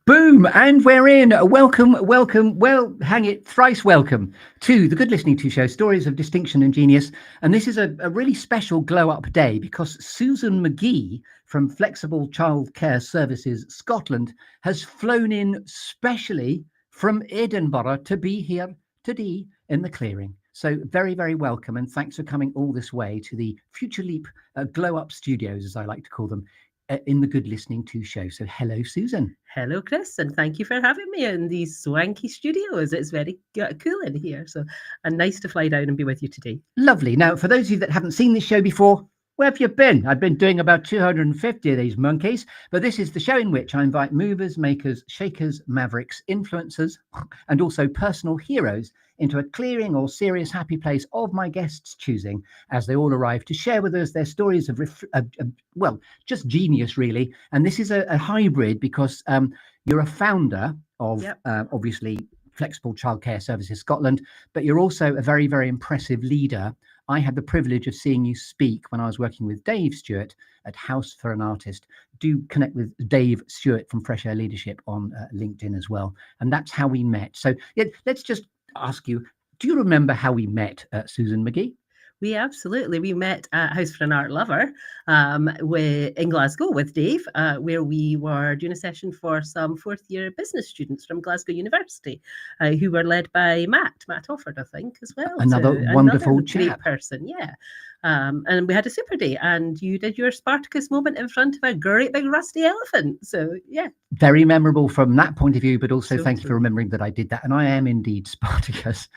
Boom, and we're in. Welcome, well, hang it, thrice welcome to the Good Listening To Show, Stories of Distinction and Genius. And this is a really special glow up day because Susan McGhee from Flexible Childcare Services Scotland has flown in specially from Edinburgh to be here today in the clearing. So very, very welcome. And thanks for coming all this way to the Future Leap Glow Up Studios, as I like to call them, in the Good Listening To Show. So hello, Susan. Hello, Chris, and thank you for having me in these swanky studios. It's very cool in here, and nice to fly down and be with you today. Lovely. Now, for those of you that haven't seen this show before, where have you been? I've been doing about 250 of these monkeys, but this is the show in which I invite movers, makers, shakers, mavericks, influencers, and also personal heroes into a clearing or serious happy place of my guests' choosing as they all arrive to share with us their stories of, well, just genius, really. And this is a hybrid because you're a founder of, obviously, Flexible Childcare Services Scotland, but you're also a very, very impressive leader. I had the privilege of seeing you speak when I was working with Dave Stewart at House for an Artist. Do connect with Dave Stewart from Fresh Air Leadership on LinkedIn as well. And that's how we met. So let's just ask you, do you remember how we met, Susan McGhee? We met at House for an Art Lover in Glasgow with Dave, where we were doing a session for some fourth year business students from Glasgow University, who were led by Matt Offord, I think, as well. Another wonderful great chap. person, yeah. And we had a super day, and you did your Spartacus moment in front of a great big rusty elephant. So, yeah. Very memorable from that point of view, but also thank you for remembering that I did that. And I am indeed Spartacus.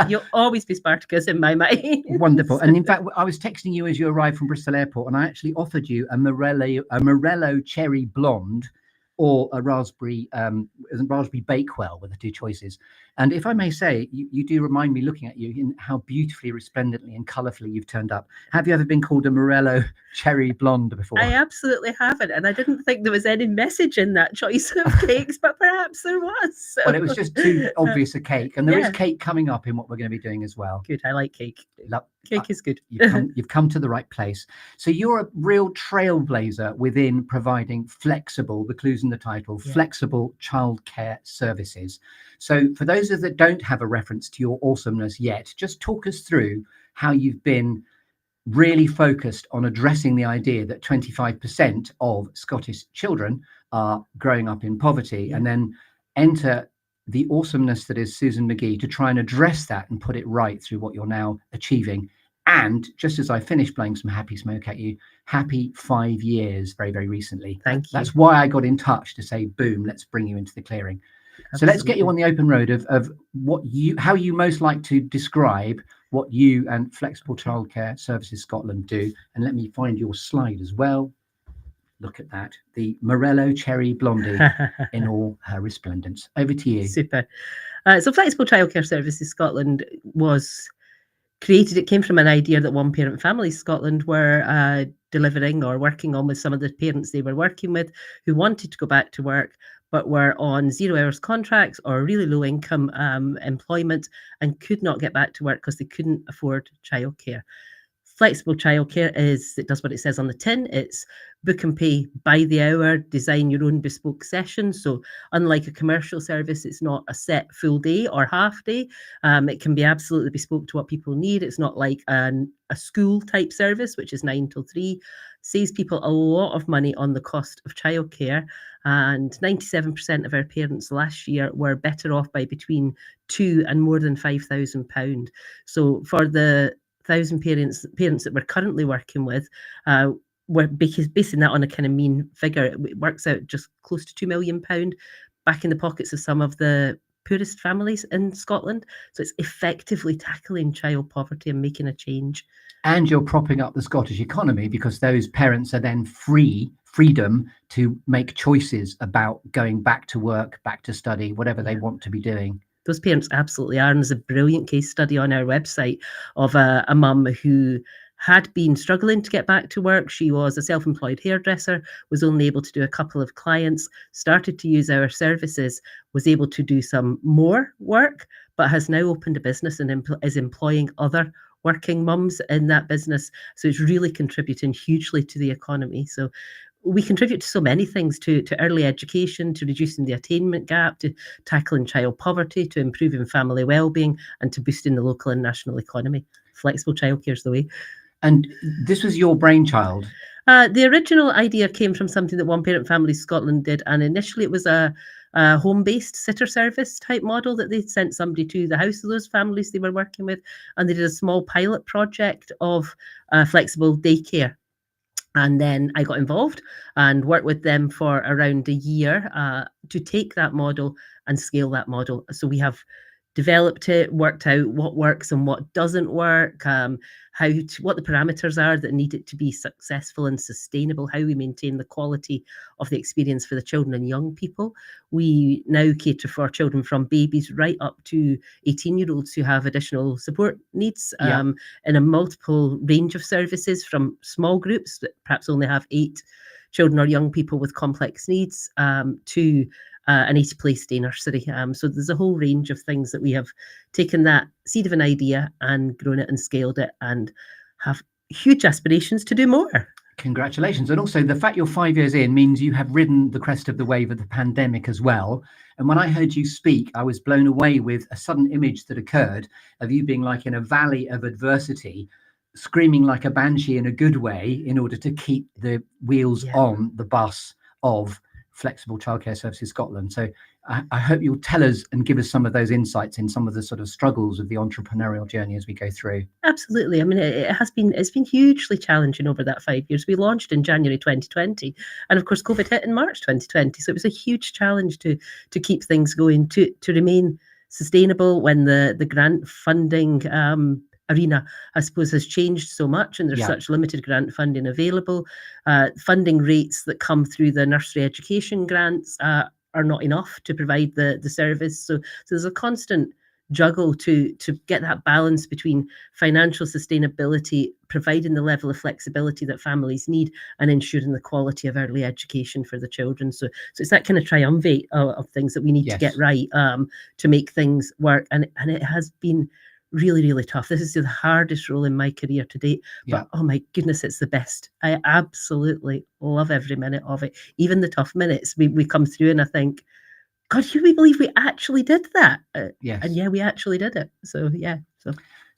You'll always be Spartacus in my mind. Wonderful. And in fact, I was texting you as you arrived from Bristol Airport, and I actually offered you a Morello Cherry Blonde or a raspberry Bakewell were the two choices. And if I may say, you do remind me, looking at you, in how beautifully, resplendently and colourfully you've turned up. Have you ever been called a Morello Cherry Blonde before? I absolutely haven't. And I didn't think there was any message in that choice of cakes, but perhaps there was. So. Well, it was just too obvious a cake. And there is cake coming up in what we're going to be doing as well. Good. I like cake. Cake is good. You've come to the right place. So you're a real trailblazer within providing flexible, the clues in the title, flexible childcare services. So for those of that don't have a reference to your awesomeness yet, just talk us through how you've been really focused on addressing the idea that 25% of Scottish children are growing up in poverty, and then enter the awesomeness that is Susan McGhee to try and address that and put it right through what you're now achieving. And just as I finished blowing some happy smoke at you, happy 5 years very, very recently. Thank you. That's why I got in touch to say, boom, let's bring you into the clearing. Absolutely. So let's get you on the open road of how you most like to describe what you and Flexible Childcare Services Scotland do. And let me find your slide as well. Look at that. The Morello Cherry Blondie in all her resplendence. Over to you. Super. So Flexible Childcare Services Scotland was created. It came from an idea that One Parent Families Scotland were delivering or working on with some of the parents they were working with who wanted to go back to work, but were on 0 hours contracts or really low income employment and could not get back to work because they couldn't afford childcare. Flexible childcare it does what it says on the tin. It's book and pay by the hour, design your own bespoke session. So unlike a commercial service, it's not a set full day or half day. It can be absolutely bespoke to what people need. It's not like a school type service, which is 9 till 3. Saves people a lot of money on the cost of childcare. And 97% of our parents last year were better off by between £2,000 and more than £5,000. So for the 1,000 parents that we're currently working with, we're basing that on a kind of mean figure. It works out just close to £2 million back in the pockets of some of the poorest families in Scotland. So it's effectively tackling child poverty and making a change. And you're propping up the Scottish economy because those parents are then freedom to make choices about going back to work, back to study, whatever they want to be doing. Those parents absolutely are. And there's a brilliant case study on our website of a mum who had been struggling to get back to work. She was a self-employed hairdresser, was only able to do a couple of clients, started to use our services, was able to do some more work, but has now opened a business and is employing other working mums in that business. So it's really contributing hugely to the economy. So we contribute to so many things, to early education, to reducing the attainment gap, to tackling child poverty, to improving family wellbeing, and to boosting the local and national economy. Flexible childcare is the way. And this was your brainchild? The original idea came from something that One Parent Families Scotland did, and initially it was a home-based sitter service type model that they sent somebody to the house of those families they were working with, and they did a small pilot project of flexible daycare. And then I got involved and worked with them for around a year to take that model and scale that model. So we have developed it, worked out what works and what doesn't work, what the parameters are that need it to be successful and sustainable, how we maintain the quality of the experience for the children and young people. We now cater for children from babies right up to 18-year-olds who have additional support needs in a multiple range of services, from small groups that perhaps only have 8 children or young people with complex needs to an 80-place day nursery. So there's a whole range of things that we have taken that seed of an idea and grown it and scaled it, and have huge aspirations to do more. Congratulations. And also the fact you're 5 years in means you have ridden the crest of the wave of the pandemic as well. And when I heard you speak, I was blown away with a sudden image that occurred of you being like in a valley of adversity, screaming like a banshee in a good way in order to keep the wheels on the bus of Flexible Childcare Services Scotland. So I hope you'll tell us and give us some of those insights in some of the sort of struggles of the entrepreneurial journey as we go through. Absolutely. I mean, it's been hugely challenging over that 5 years. We launched in January 2020, and of course COVID hit in March 2020. So it was a huge challenge to keep things going, to remain sustainable when the grant funding arena, I suppose, has changed so much, and there's such limited grant funding available. Funding rates that come through the nursery education grants are not enough to provide the service. So there's a constant juggle to get that balance between financial sustainability, providing the level of flexibility that families need, and ensuring the quality of early education for the children. So it's that kind of triumvirate of things that we need to get right to make things work. And it has been really, really tough. This is the hardest role in my career to date, but oh my goodness, it's the best. I absolutely love every minute of it. Even the tough minutes, we come through and I think, God, can we believe we actually did that? Yes. And we actually did it. So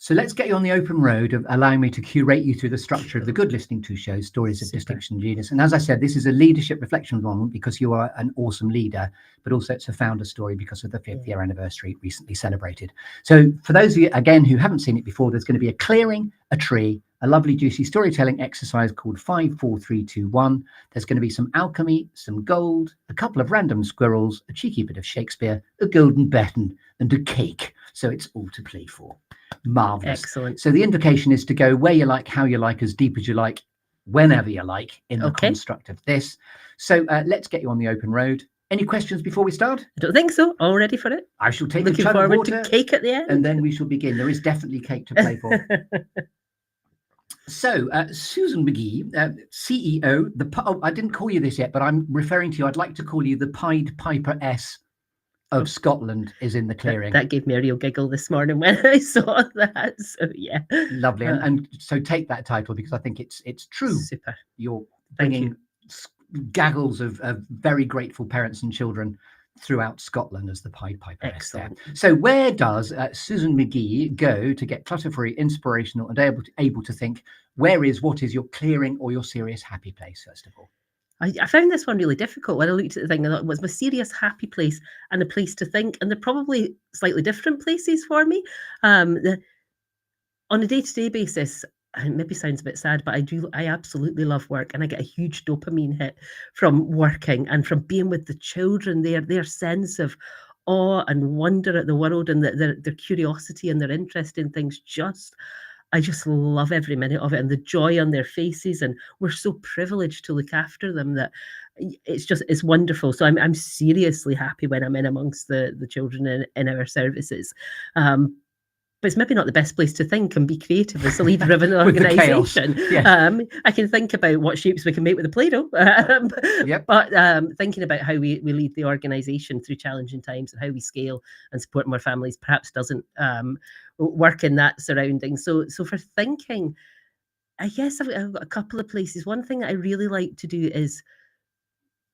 So let's get you on the open road of allowing me to curate you through the structure of the Good Listening To show, Stories of Distinction and Genius. And as I said, this is a leadership reflection moment because you are an awesome leader, but also it's a founder story because of the 5th year anniversary recently celebrated. So for those of you, again, who haven't seen it before, there's going to be a clearing, a tree, a lovely juicy storytelling exercise called 5, 4, 3, 2, 1. There's going to be some alchemy, some gold, a couple of random squirrels, a cheeky bit of Shakespeare, a golden baton, and a cake. So it's all to play for. Marvelous. Excellent. So the invocation is to go where you like, how you like, as deep as you like, whenever you like in the construct of this. So let's get you on the open road. Any questions before we start? I don't think so. All ready for it? I shall take Looking a chug of forward water, to cake at the end. and then we shall begin. There is definitely cake to play for. So, Susan McGhee, CEO, I didn't call you this yet, but I'm referring to you. I'd like to call you the Pied Piper-ess of Scotland is in the clearing. That gave me a real giggle this morning when I saw that. So, yeah. Lovely. And so take that title because I think it's true. Super. You're bringing gaggles of very grateful parents and children throughout Scotland as the Pied Piper-ess. Excellent. So where does Susan McGhee go to get clutter-free, inspirational, and able to think? What is your clearing or your serious happy place, first of all? I found this one really difficult when I looked at the thing. I thought, was my serious happy place and a place to think, and they're probably slightly different places for me. On a day-to-day basis, it maybe sounds a bit sad, but I absolutely love work, and I get a huge dopamine hit from working and from being with the children. Their sense of awe and wonder at the world, and their curiosity and their interest in things, I just love every minute of it, and the joy on their faces. And we're so privileged to look after them that it's wonderful. So I'm seriously happy when I'm in amongst the children in our services. But it's maybe not the best place to think and be creative as a leader of an organisation. I can think about what shapes we can make with a Play-Doh, but thinking about how we lead the organisation through challenging times and how we scale and support more families perhaps doesn't work in that surrounding. So for thinking, I guess I've got a couple of places. One thing that I really like to do is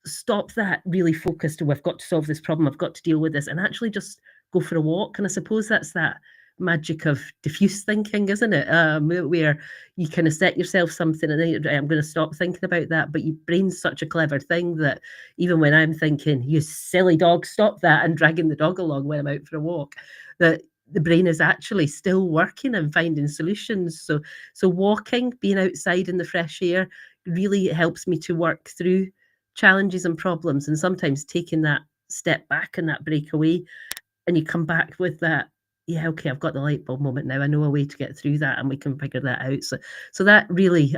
stop that really focused, oh, I've got to solve this problem, I've got to deal with this, and actually just go for a walk. And I suppose that's that magic of diffuse thinking, isn't it? Where you kind of set yourself something and then I'm going to stop thinking about that. But your brain's such a clever thing that even when I'm thinking, you silly dog, stop that, and dragging the dog along when I'm out for a walk, that the brain is actually still working and finding solutions. So walking, being outside in the fresh air really helps me to work through challenges and problems, and sometimes taking that step back and that break away, and you come back with that, yeah, okay, I've got the light bulb moment now, I know a way to get through that, and we can figure that out. So that really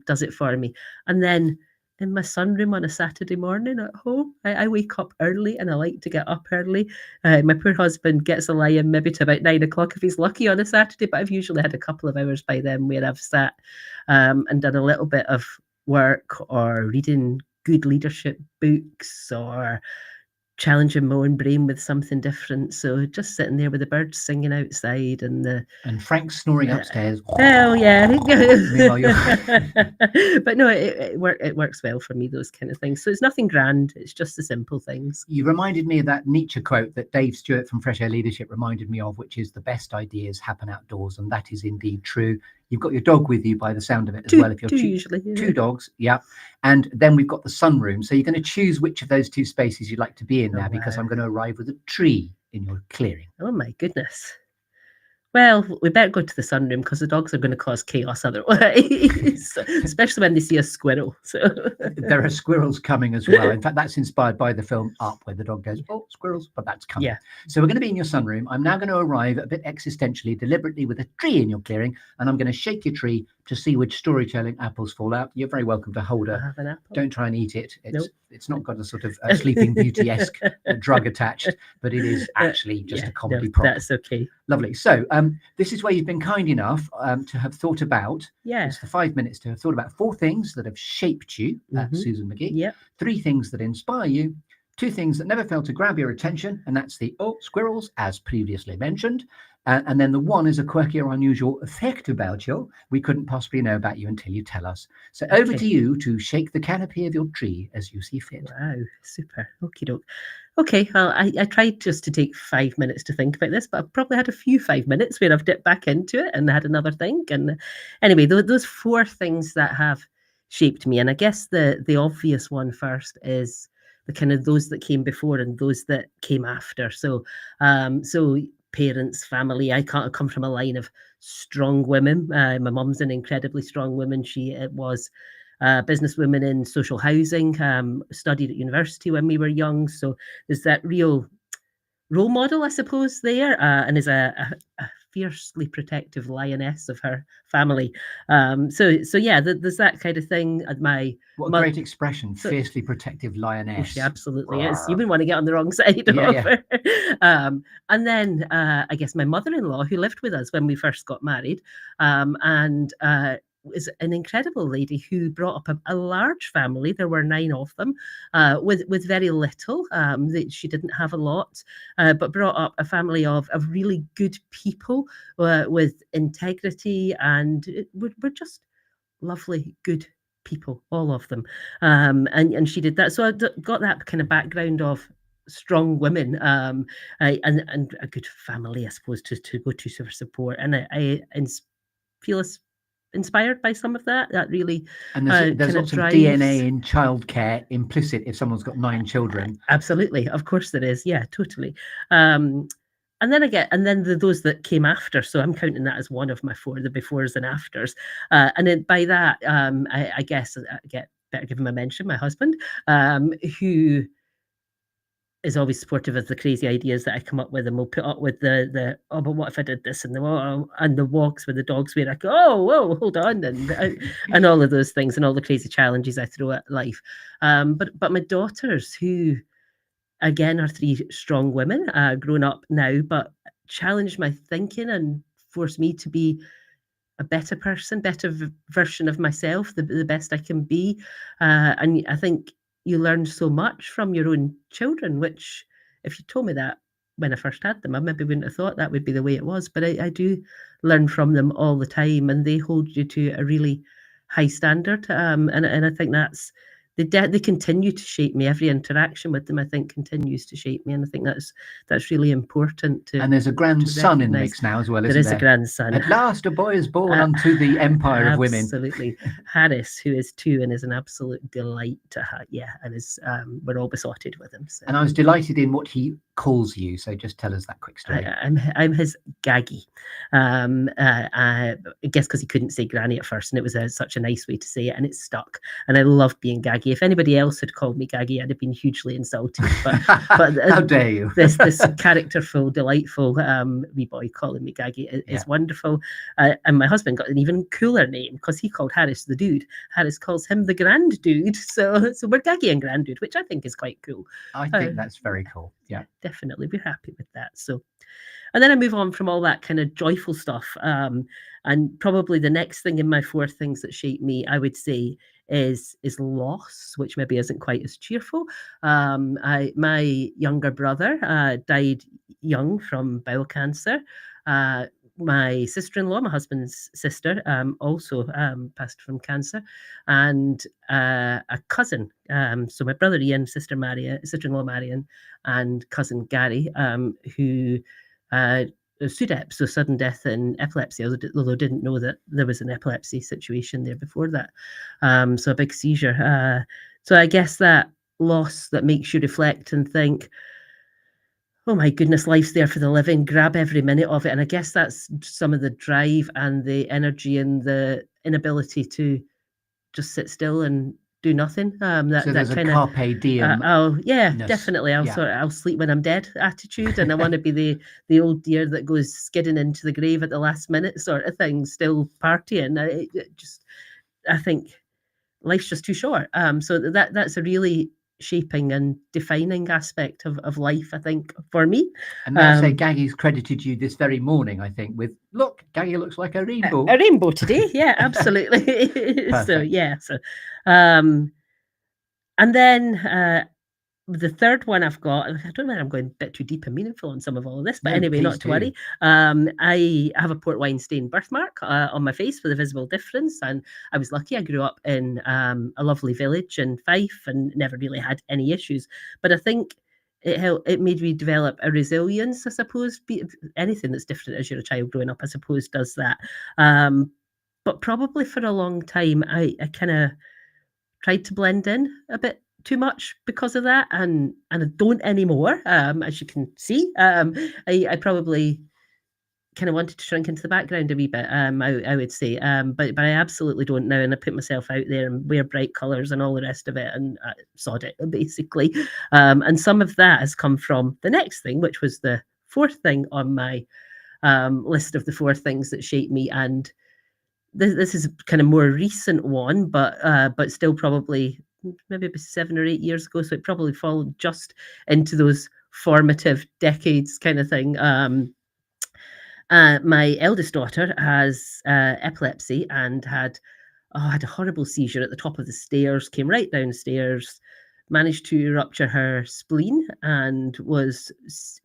does it for me. And then in my sunroom on a Saturday morning at home, I wake up early, and I like to get up early. My poor husband gets a lie in maybe to about 9 o'clock if he's lucky on a Saturday, but I've usually had a couple of hours by then where I've sat and done a little bit of work or reading good leadership books or challenging my own brain with something different. So just sitting there with the birds singing outside and Frank snoring upstairs. Oh yeah. Meanwhile, But no, it works well for me, those kind of things. So it's nothing grand, it's just the simple things. You reminded me of that Nietzsche quote that Dave Stewart from Fresh Air Leadership reminded me of, which is the best ideas happen outdoors. And that is indeed true. You've got your dog with you by the sound of it as well. If you're usually, two dogs, yeah. And then we've got the sunroom. So you're going to choose which of those two spaces you'd like to be in now, because I'm going to arrive with a tree in your clearing. Oh my goodness. Well, we better go to the sunroom because the dogs are going to cause chaos otherwise, especially when they see a squirrel. So there are squirrels coming as well. In fact, that's inspired by the film Up, where the dog goes, oh, squirrels, but that's coming. Yeah. So we're going to be in your sunroom. I'm now going to arrive a bit existentially, deliberately, with a tree in your clearing, and I'm going to shake your tree to see which storytelling apples fall out. You're very welcome to hold I have an apple. Don't try and eat it. Nope. It's not got a sort of Sleeping Beauty-esque drug attached, but it is actually just a comedy prop. That's okay. Lovely. So this is where you've been kind enough to have thought about, it's the 5 minutes to have thought about 4 things that have shaped you, Susan McGhee, 3 things that inspire you, 2 things that never fail to grab your attention, and that's the squirrels, as previously mentioned. And then the 1 is a quirky or unusual fact about you we couldn't possibly know about you until you tell us. So over to you to shake the canopy of your tree as you see fit. Wow, super. Okie doke. Okay, well, I tried just to take 5 minutes to think about this, but I've probably had a few 5 minutes where I've dipped back into it and had another think. And anyway, those 4 things that have shaped me, and I guess the obvious one first is the kind of those that came before and those that came after. So parents, family. I come from a line of strong women. My mum's an incredibly strong woman. She was a businesswoman in social housing, studied at university when we were young. So there's that real role model, I suppose, there, and is a fiercely protective lioness of her family. So yeah, there's that kind of thing. What a great expression, fiercely protective lioness. She absolutely is. You wouldn't want to get on the wrong side of her. And then I guess my mother-in-law, who lived with us when we first got married, and is an incredible lady who brought up a large family. There were 9 of them, with very little. She didn't have a lot, but brought up a family of really good people with integrity, and we're just lovely, good people, all of them. And she did that. So I got that kind of background of strong women, and a good family, I suppose, to go to for support. And I feel inspired by some of that really. And there's lots of DNA in childcare implicit if someone's got 9 children. Absolutely, of course there is. Yeah, totally. And then those that came after. So I'm counting that as one of my 4, the befores and afters. And then by that, I guess I better give him a mention. My husband, who is always supportive of the crazy ideas that I come up with, and we'll put up with the but what if I did this, and the walks with the dogs where I go, whoa, hold on, and all of those things, and all the crazy challenges I throw at life. But my daughters, who again are 3 strong women, grown up now, but challenged my thinking and forced me to be a better person, better version of myself, the best I can be. And I think you learn so much from your own children, which if you told me that when I first had them, I maybe wouldn't have thought that would be the way it was. But I do learn from them all the time, and they hold you to a really high standard. And I think that's they continue to shape me. Every interaction with them, I think, continues to shape me, and I think that's really important to. And there's a grandson in the recognise. mix now as well, There isn't is there? a grandson. At last, a boy is born unto the empire of women. Absolutely. Harris, who is 2 and is an absolute delight to have. Yeah, and is we're all besotted with him. So. And I was delighted in what he calls you. So just tell us that quick story. I'm his Gaggy. I guess because he couldn't say Granny at first, and it was such a nice way to say it, and it stuck. And I love being Gaggy. If anybody else had called me Gaggy, I'd have been hugely insulted. But how dare you? this characterful, delightful wee boy calling me Gaggy is wonderful. And my husband got an even cooler name because he called Harris the dude. Harris calls him the grand dude. So we're Gaggy and grand dude, which I think is quite cool. I think that's very cool. Yeah, definitely. We're happy with that. So, and then I move on from all that kind of joyful stuff. And probably the next thing in my 4 things that shape me, I would say, is loss, which maybe isn't quite as cheerful. My younger brother died young from bowel cancer. My sister-in-law, my husband's sister, also passed from cancer, and a cousin. So my brother Ian, sister-in-law Marion, and cousin Gary, who SUDEP, so sudden death in epilepsy, although didn't know that there was an epilepsy situation there before that. So a big seizure. So I guess that loss that makes you reflect and think, oh my goodness, life's there for the living, grab every minute of it. And I guess that's some of the drive and the energy and the inability to just sit still and do nothing. So there's a carpe diem. Definitely. I'll sleep when I'm dead attitude, and I want to be the old dear that goes skidding into the grave at the last minute sort of thing, still partying. I think life's just too short. So that's a really shaping and defining aspect of life, I think, for me. And now say Gaggy's credited you this very morning, I think, with, look, Gaggy looks like a rainbow. A rainbow today, yeah, absolutely. So and then the third one I've got, I don't know, I'm going a bit too deep and meaningful on some of all of this, but anyway, not to worry. I have a port wine stain birthmark on my face with a visible difference, and I was lucky. I grew up in a lovely village in Fife and never really had any issues. But I think it made me develop a resilience, I suppose. Anything that's different as you're a child growing up, I suppose, does that. But probably for a long time, I kind of tried to blend in a bit too much because of that, and I don't anymore. As you can see, I probably kind of wanted to shrink into the background a wee bit. I would say, but I absolutely don't now, and I put myself out there and wear bright colours and all the rest of it, and I sod it basically. And some of that has come from the next thing, which was the 4th thing on my list of the 4 things that shape me, and this is kind of more recent one, but still probably maybe 7 or 8 years ago, so it probably followed just into those formative decades kind of thing. My eldest daughter has epilepsy and had a horrible seizure at the top of the stairs, came right downstairs, managed to rupture her spleen, and was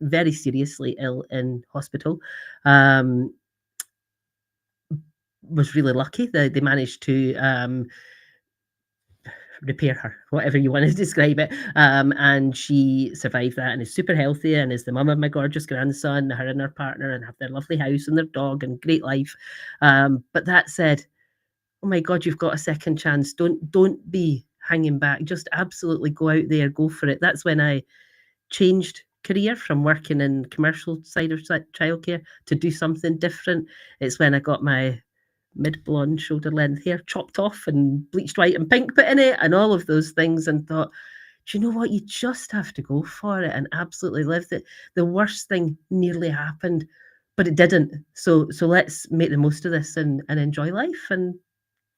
very seriously ill in hospital. Was really lucky that they managed to repair her, whatever you want to describe it, and she survived that and is super healthy and is the mum of my gorgeous grandson, her and her partner, and have their lovely house and their dog and great life. But that said, oh my God, you've got a second chance. Don't be hanging back. Just absolutely go out there, go for it. That's when I changed career from working in commercial side of childcare to do something different. It's when I got my mid-blonde shoulder length hair chopped off and bleached white and pink put in it and all of those things, and thought, do you know what, you just have to go for it and absolutely live it. The worst thing nearly happened, but it didn't, so let's make the most of this and enjoy life. And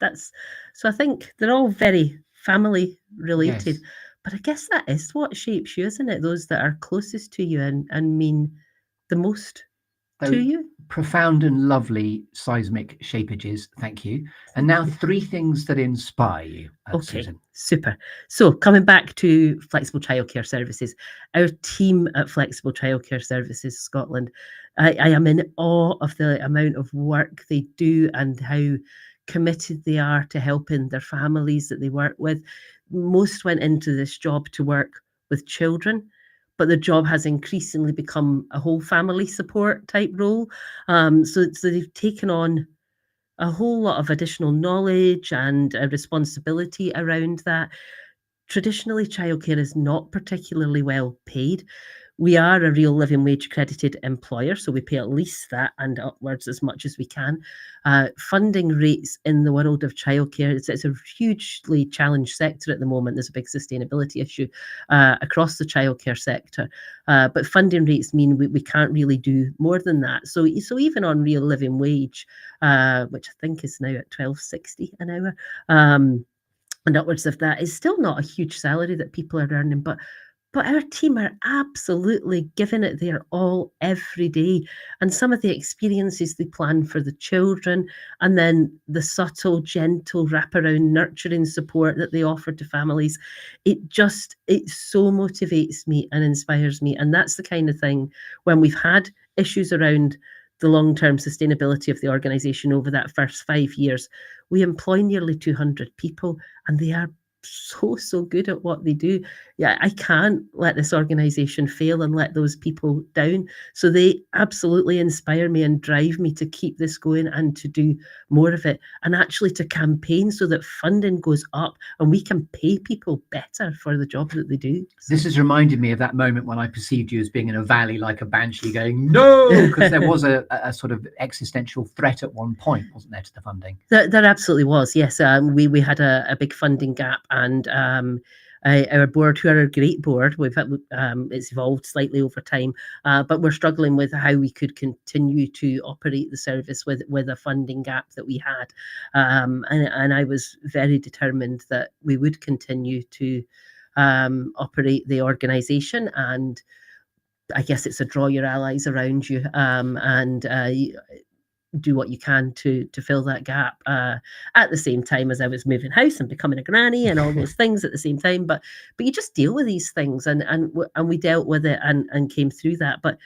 that's, so I think they're all very family related. Yes. But I guess that is what shapes you, isn't it? Those that are closest to you and mean the most to you. Profound and lovely seismic shapeages, thank you. And now 3 things that inspire you, Susan. Super. So coming back to Flexible Childcare Services, our team at Flexible Childcare Services Scotland, I am in awe of the amount of work they do and how committed they are to helping their families that they work with. most went into this job to work with children, but the job has increasingly become a whole family support type role. So they've taken on a whole lot of additional knowledge and responsibility around that. Traditionally, childcare is not particularly well paid. We are a real living wage accredited employer, so we pay at least that and upwards as much as we can. Funding rates in the world of childcare, it's a hugely challenged sector at the moment. There's a big sustainability issue across the childcare sector, but funding rates mean we can't really do more than that. So even on real living wage, which I think is now at £12.60 an hour, and upwards of that, is still not a huge salary that people are earning, but our team are absolutely giving it their all every day. And some of the experiences they plan for the children, and then the subtle, gentle wraparound nurturing support that they offer to families, it so motivates me and inspires me. And that's the kind of thing, when we've had issues around the long-term sustainability of the organisation over that first 5 years, we employ nearly 200 people, and they are so good at what they do. Yeah, I can't let this organisation fail and let those people down. So they absolutely inspire me and drive me to keep this going and to do more of it, and actually to campaign so that funding goes up and we can pay people better for the job that they do. So. This has reminded me of that moment when I perceived you as being in a valley like a banshee going, no, because there was a sort of existential threat at one point, wasn't there, to the funding? There absolutely was, yes. We had a big funding gap, and our board, who are a great board, it's evolved slightly over time, but we're struggling with how we could continue to operate the service with a funding gap that we had. And I was very determined that we would continue to operate the organisation, and I guess it's a draw your allies around you, and do what you can to fill that gap, at the same time as I was moving house and becoming a granny and all those things at the same time. But you just deal with these things, and we dealt with it and came through that. But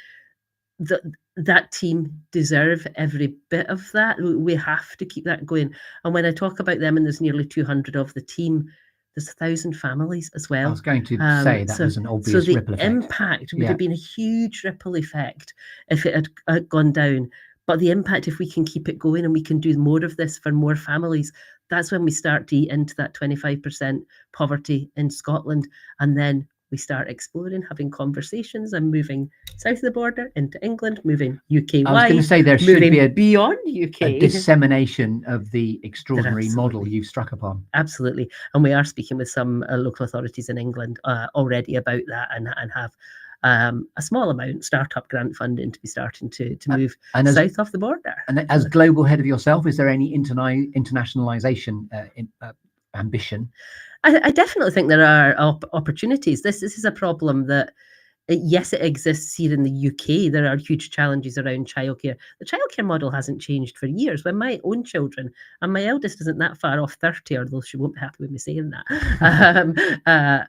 that team deserve every bit of that. We have to keep that going. And when I talk about them, and there's nearly 200 of the team, there's 1,000 families as well. I was going to say that was an obvious ripple effect. So the impact would have been a huge ripple effect if it had gone down. But the impact, if we can keep it going and we can do more of this for more families, that's when we start to eat into that 25% poverty in Scotland. And then we start exploring, having conversations, and moving south of the border into England, moving UK-wide. I was going to say there should be beyond UK. A dissemination of the extraordinary model you've struck upon. Absolutely. And we are speaking with some local authorities in England already about that, and have a small amount startup grant funding to be starting to move south of the border. And as global head of yourself, is there any internationalization ambition? I definitely think there are opportunities. This is a problem that, yes, it exists here in the UK. There are huge challenges around childcare. The childcare model hasn't changed for years. When my own children, and my eldest isn't that far off 30, although she won't be happy with me saying that,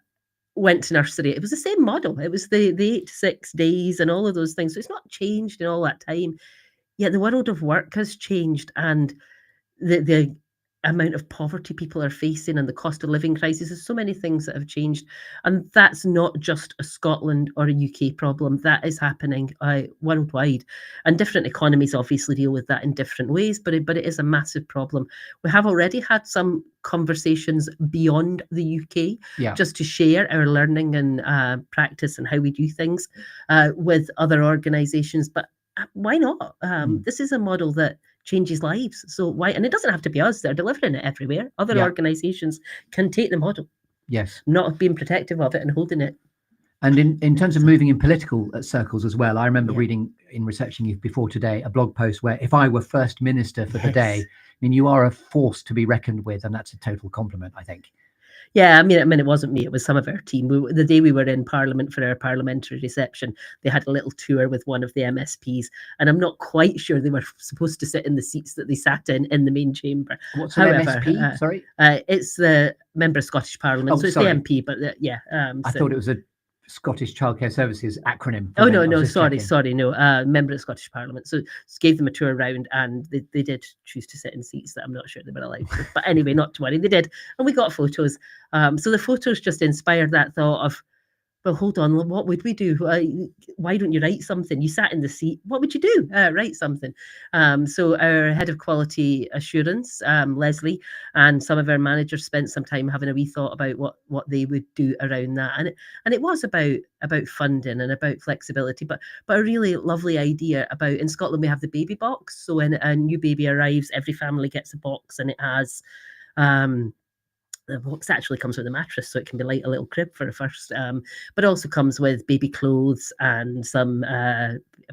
went to nursery, it was the same model. It was the 8 to 6 days and all of those things. So it's not changed in all that time. Yet the world of work has changed, and the amount of poverty people are facing and the cost of living crisis. There's so many things that have changed, and that's not just a Scotland or a UK problem. That is happening worldwide, and different economies obviously deal with that in different ways, but it is a massive problem. We have already had some conversations beyond the UK, just to share our learning and practice and how we do things with other organisations. But why not? This is a model that changes lives. So why? And it doesn't have to be us. They're delivering it everywhere. Other organisations can take the model. Yes. Not being protective of it and holding it. And in terms of moving in political circles as well, I remember reading, in researching you before today, a blog post where, if I were First Minister for the day, I mean, you are a force to be reckoned with, and that's a total compliment, I think. Yeah, I mean, it wasn't me. It was some of our team. The day we were in Parliament for our parliamentary reception, they had a little tour with one of the MSPs, and I'm not quite sure they were supposed to sit in the seats that they sat in the main chamber. What's an MSP? Sorry, it's the Member of Scottish Parliament, so it's the MP. But I thought it was a Scottish Childcare Services acronym. Oh, no, sorry, no. Member of Scottish Parliament. So gave them a tour around, and they did choose to sit in seats that I'm not sure they were allowed to. But anyway, not to worry, they did. And we got photos. So the photos just inspired that thought of, well, hold on, what would we do? Why don't you write something? You sat in the seat. What would you do? Write something. So our head of quality assurance, Leslie, and some of our managers spent some time having a wee thought about what they would do around that. And it was about funding and about flexibility, but a really lovely idea about, in Scotland, we have the baby box. So when a new baby arrives, every family gets a box, and it has the box actually comes with a mattress, so it can be like a little crib for a first, but also comes with baby clothes and some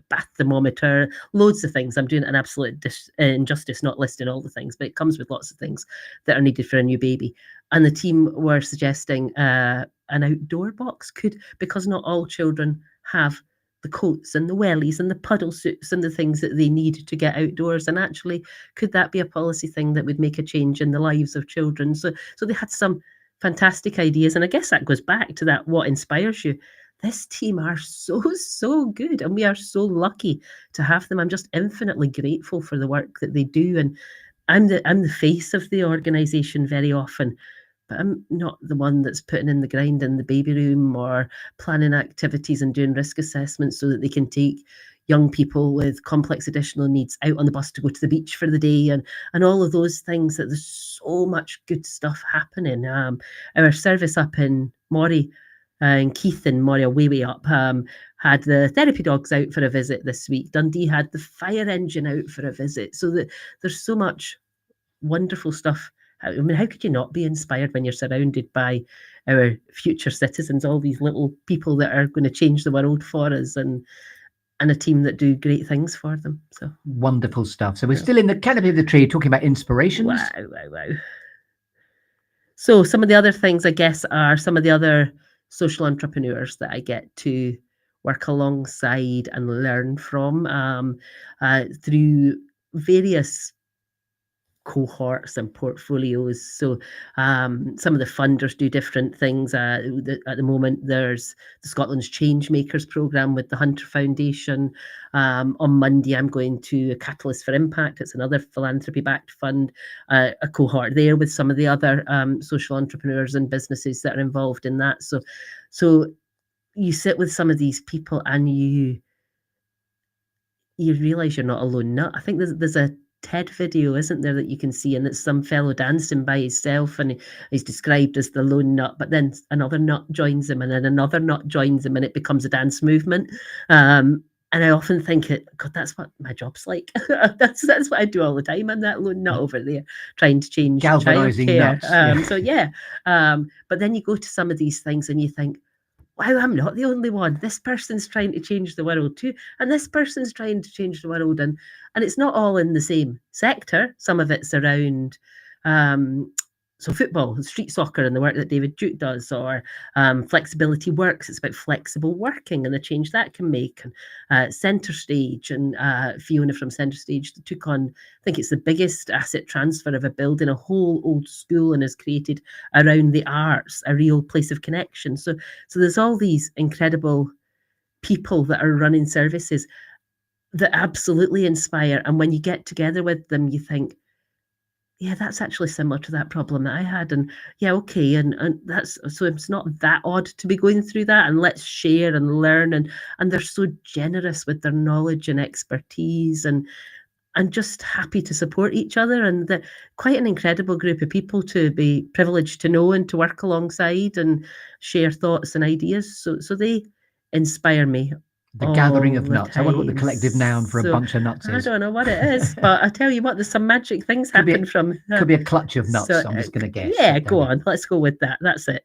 bath thermometer, loads of things. I'm doing an absolute injustice not listing all the things, but it comes with lots of things that are needed for a new baby. And the team were suggesting an outdoor box because not all children have the coats and the wellies and the puddle suits and the things that they need to get outdoors. And actually, could that be a policy thing that would make a change in the lives of children? So they had some fantastic ideas. And I guess that goes back to that, what inspires you. This team are so good, and we are so lucky to have them. I'm just infinitely grateful for the work that they do. And I'm the face of the organisation very often, but I'm not the one that's putting in the grind in the baby room or planning activities and doing risk assessments so that they can take young people with complex additional needs out on the bus to go to the beach for the day, and all of those things. That there's so much good stuff happening. Our service up in Moray, and Keith and Moray, way up, had the therapy dogs out for a visit this week. Dundee had the fire engine out for a visit. So that there's so much wonderful stuff. I mean, how could you not be inspired when you're surrounded by our future citizens, all these little people that are going to change the world for us, and a team that do great things for them. So wonderful stuff. So we're still in the canopy of the tree talking about inspirations. Wow. So some of the other things, I guess, are some of the other social entrepreneurs that I get to work alongside and learn from through various cohorts and portfolios. So some of the funders do different things. At the moment, there's the Scotland's Change Makers programme with the Hunter Foundation. On Monday, I'm going to a Catalyst for Impact. It's another philanthropy-backed fund, a cohort there with some of the other social entrepreneurs and businesses that are involved in that. So you sit with some of these people and you realise you're not a lone nut. I think there's a TED video, isn't there, that you can see, and it's some fellow dancing by himself, and he's described as the lone nut, but then another nut joins him, and then another nut joins him, and it becomes a dance movement. And I often think, God, that's what my job's like. that's what I do all the time. I'm that lone nut over there trying to change galvanizing childcare. But then you go to some of these things and you think, wow, I'm not the only one. This person's trying to change the world too. And this person's trying to change the world. And it's not all in the same sector. Some of it's around so football, street soccer, and the work that David Duke does, or Flexibility Works. It's about flexible working and the change that can make. And Centre Stage, and Fiona from Centre Stage took on, I think it's the biggest asset transfer of a building, a whole old school, and has created around the arts a real place of connection. So there's all these incredible people that are running services that absolutely inspire. And when you get together with them, you think, yeah, that's actually similar to that problem that I had. And yeah, okay. And that's, so it's not that odd to be going through that, and let's share and learn. And they're so generous with their knowledge and expertise, and just happy to support each other. And quite an incredible group of people to be privileged to know and to work alongside and share thoughts and ideas. So they inspire me. The gathering of nuts. I wonder what the collective noun for a bunch of nuts is. I don't know what it is, but I tell you what, there's some magic things happen from. Could be a clutch of nuts. I'm just going to guess. Yeah, go on. Let's go with that. That's it.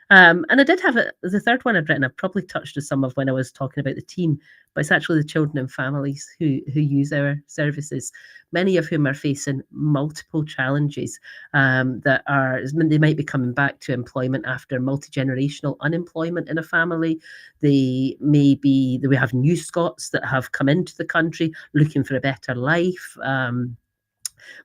And I did have the third one I've written. I've probably touched on some of when I was talking about the team, but it's actually the children and families who use our services, many of whom are facing multiple challenges that are, they might be coming back to employment after multi-generational unemployment in a family. We have new Scots that have come into the country looking for a better life.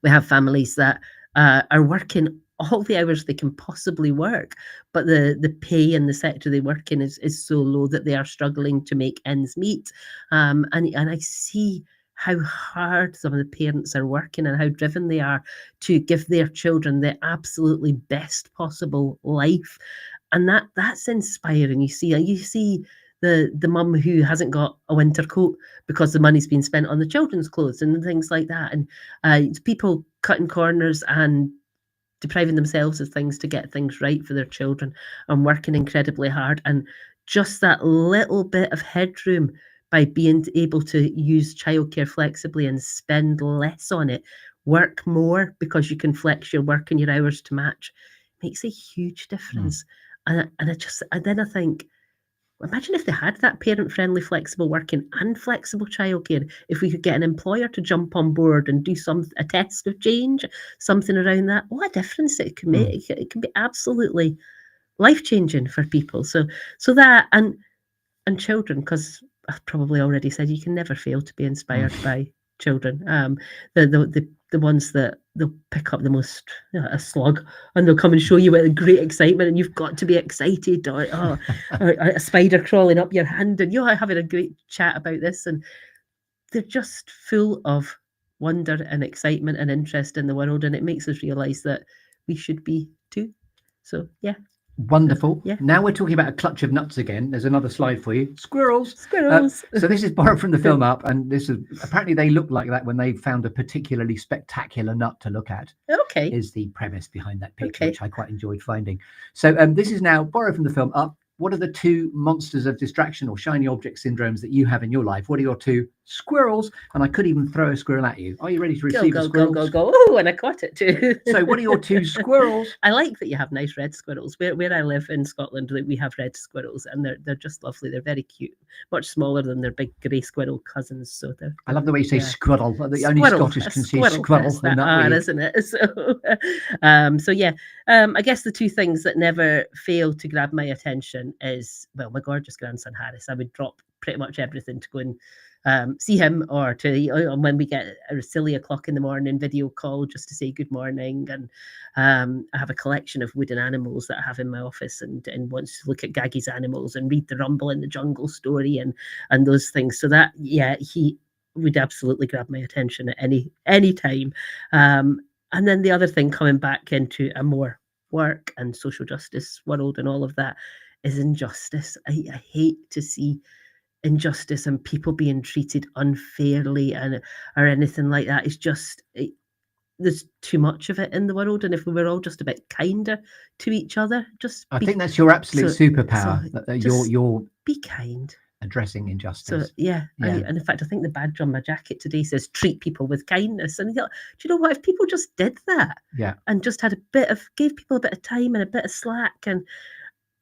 We have families that are working all the hours they can possibly work, but the pay in the sector they work in is so low that they are struggling to make ends meet. And I see how hard some of the parents are working and how driven they are to give their children the absolutely best possible life. And that's inspiring. You see the mum who hasn't got a winter coat because the money's been spent on the children's clothes and things like that. And it's people cutting corners and depriving themselves of things to get things right for their children and working incredibly hard. And just that little bit of headroom by being able to use childcare flexibly and spend less on it, work more because you can flex your work and your hours to match, makes a huge difference. And then I think, imagine if they had that parent-friendly flexible working and flexible childcare, if we could get an employer to jump on board and do a test of change, something around that, what a difference it can make. It can be absolutely life-changing for people. So that, and children, because I've probably already said, you can never fail to be inspired by children. The ones that they'll pick up the most, a slug, and they'll come and show you with great excitement, and you've got to be excited, or a spider crawling up your hand, and you're having a great chat about this, and they're just full of wonder and excitement and interest in the world, and it makes us realise that we should be too. So yeah. Wonderful. Yeah. Now we're talking about a clutch of nuts again. There's another slide for you. Squirrels. Squirrels. So this is borrowed from the film Up, and this is apparently they look like that when they found a particularly spectacular nut to look at. Okay. Is the premise behind that picture, which I quite enjoyed finding. So this is now borrowed from the film Up. What are the two monsters of distraction or shiny object syndromes that you have in your life? What are your two squirrels? And I could even throw a squirrel at you. Are you ready to receive a squirrel? Go. Oh, and I caught it too. So what are your two squirrels? I like that you have nice red squirrels. Where I live in Scotland, we have red squirrels, and they're just lovely. They're very cute, much smaller than their big grey squirrel cousins. So I love the way you say squirrel. The only Scottish can say squirrel. That's that R, isn't it? So yeah. I guess the two things that never fail to grab my attention is, well, my gorgeous grandson Harris. I would drop pretty much everything to go and see him, or to when we get a silly o'clock in the morning video call just to say good morning. And I have a collection of wooden animals that I have in my office, and wants to look at Gaggy's animals and read the Rumble in the Jungle story and those things. So that, yeah, he would absolutely grab my attention at any time. And then the other thing, coming back into a more work and social justice world and all of that, is injustice. I hate to see injustice and people being treated unfairly or anything like that. It's just, there's too much of it in the world, and if we were all just a bit kinder to each other, I think that's your absolute superpower. You're be kind. Addressing injustice. So yeah. And in fact, I think the badge on my jacket today says treat people with kindness. And I thought, do you know what, if people just did that, and just had gave people a bit of time and a bit of slack and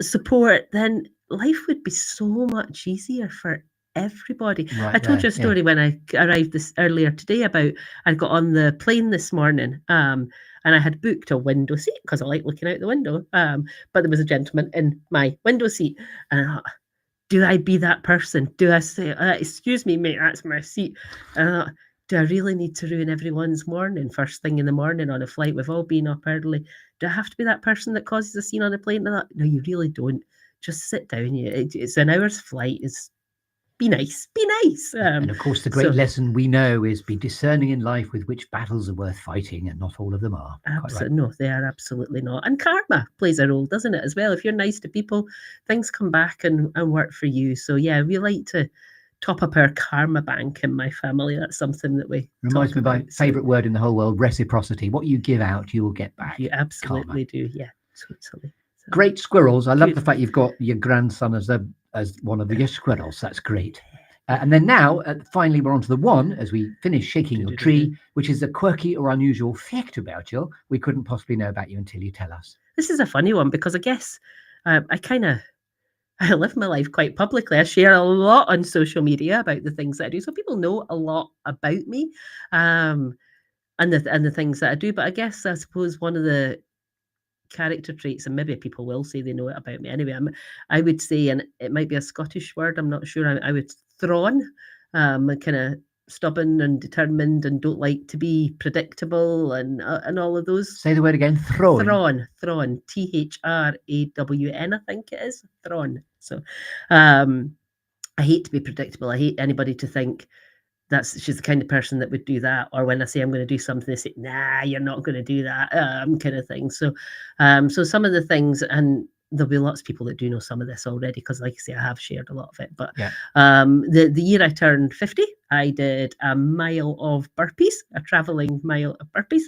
support, then life would be so much easier for everybody. I told you a story when I arrived earlier today about, I got on the plane this morning, and I had booked a window seat because I like looking out the window, but there was a gentleman in my window seat, and I thought, do I be that person? Do I say, excuse me, mate, that's my seat? And I thought, do I really need to ruin everyone's morning first thing in the morning on a flight? We've all been up early. Do I have to be that person that causes a scene on a plane? And I thought, no, you really don't. Just sit down. It's an hour's flight. Be nice. And of course, the great lesson we know is be discerning in life with which battles are worth fighting, and not all of them are. Absolutely, no, they are absolutely not. And karma plays a role, doesn't it, as well? If you're nice to people, things come back and work for you. So yeah, we like to top up our karma bank in my family. That's something that we reminds me of my favourite word in the whole world: reciprocity. What you give out, you will get back. You absolutely do. Yeah, totally. So, great squirrels. I love the fact you've got your grandson as one of your squirrels. That's great. And then now, finally, we're on to the one, as we finish shaking your tree, which is a quirky or unusual fact about you we couldn't possibly know about you until you tell us. This is a funny one because I guess I live my life quite publicly. I share a lot on social media about the things that I do, so people know a lot about me, and the things that I do. But I guess, I suppose, one of the character traits, and maybe people will say they know it about me anyway, I would say, and it might be a Scottish word, I'm not sure, I would thrawn, kind of stubborn and determined and don't like to be predictable and all of those. Say the word again. Thrawn. Thrawn. THRAWN, I think it is. Thrawn. So I hate to be predictable. I hate anybody to think she's the kind of person that would do that. Or when I say I'm going to do something, they say, nah, you're not going to do that, kind of thing. So some of the things, and there'll be lots of people that do know some of this already, because like I say, I have shared a lot of it. But the year I turned 50, I did a mile of burpees, a travelling mile of burpees.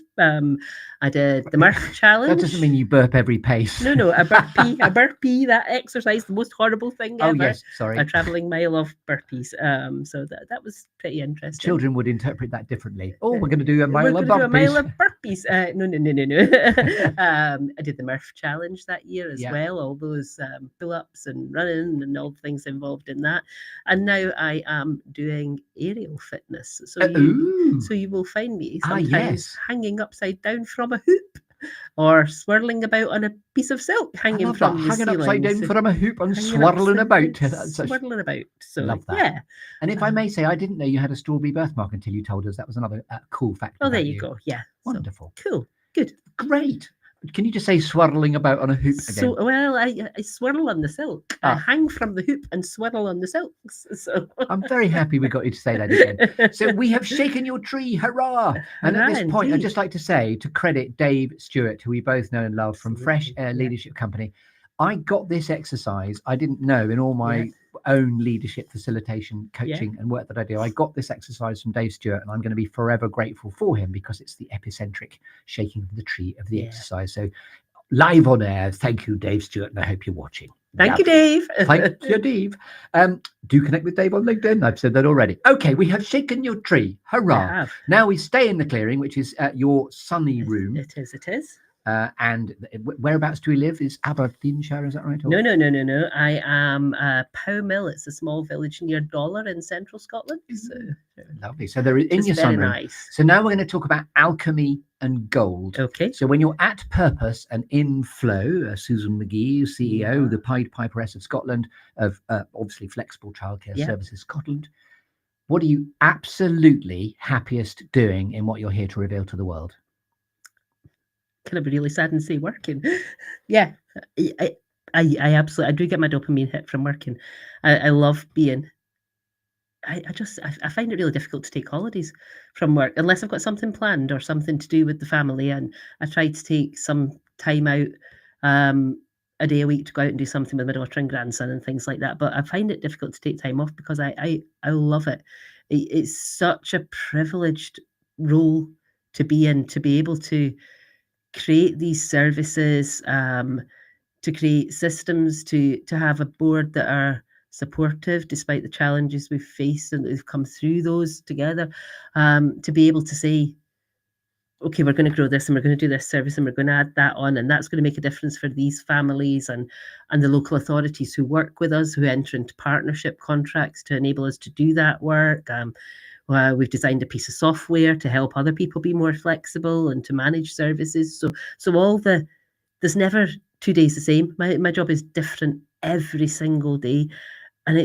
I did the Murph challenge. That doesn't mean you burp every pace. No, a burpee, that exercise, the most horrible thing ever. Oh yes, sorry. A travelling mile of burpees. So that was pretty interesting. Children would interpret that differently. Oh, we're going to do a mile of burpees. Do a mile of burpees. No. I did the Murph challenge that year as well. All those pull-ups and running and all the things involved in that. And now I am doing aerial fitness. So you will find me sometimes hanging upside down from a hoop, or swirling about on a piece of silk hanging from the ceiling. Upside down from a hoop and swirling about. Swirling about. So love that. Yeah. And if I may say, I didn't know you had a strawberry birthmark until you told us. That was another cool fact. Oh, there you go. Yeah. Wonderful. So, cool. Good. Great. Can you just say swirling about on a hoop again? So, well, I swirl on the silk. I hang from the hoop and swirl on the silks. So I'm very happy we got you to say that again. So we have shaken your tree, hurrah! And at this point, I'd just like to say, to credit Dave Stewart, who we both know and love from Fresh Air Leadership Company, I got this exercise. I didn't know in all my own leadership facilitation, coaching and work that I do. I got this exercise from Dave Stewart, and I'm going to be forever grateful for him, because it's the epicentric shaking of the tree of the exercise. So live on air, thank you, Dave Stewart, and I hope you're watching. Thank you, Dave. Thank you, Dave. Do connect with Dave on LinkedIn. I've said that already. Okay, we have shaken your tree. Hurrah. Now we stay in the clearing, which is your sunny room. It is. And whereabouts do we live? Is Aberdeenshire, is that right? No. I am Pow Mill. It's a small village near Dollar in central Scotland. So lovely. So they're in your sunroom. Nice. So now we're going to talk about alchemy and gold. Okay. So when you're at purpose and in flow, Susan McGhee, CEO, the Pied Piper-ess of Scotland, of obviously Flexible Childcare Services Scotland, what are you absolutely happiest doing in what you're here to reveal to the world? Kind of really sad and say working. I absolutely, I do get my dopamine hit from working. I love being, I find it really difficult to take holidays from work unless I've got something planned or something to do with the family, and I try to take some time out a day a week to go out and do something with my daughter and grandson and things like that. But I find it difficult to take time off because I love it. It's such a privileged role to be in, to be able to create these services, to create systems, to have a board that are supportive despite the challenges we've faced and we've come through those together, to be able to say, okay, we're going to grow this and we're going to do this service and we're going to add that on, and that's going to make a difference for these families and the local authorities who work with us, who enter into partnership contracts to enable us to do that work. We've designed a piece of software to help other people be more flexible and to manage services. So there's never 2 days the same. My job is different every single day. And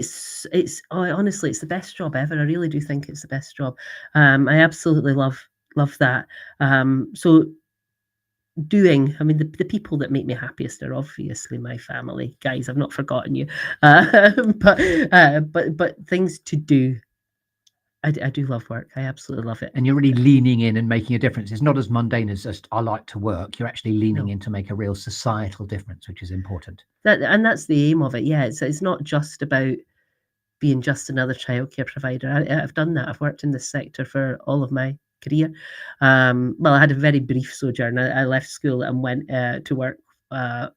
honestly, it's the best job ever. I really do think it's the best job. I absolutely love that. So the people that make me happiest are obviously my family. Guys, I've not forgotten you. But things to do. I do love work. I absolutely love it. And you're really leaning in and making a difference. It's not as mundane as just, I like to work. You're actually leaning in to make a real societal difference, which is important. And that's the aim of it. Yeah, it's not just about being just another childcare provider. I've done that. I've worked in this sector for all of my career. Well, I had a very brief sojourn. I left school and went to work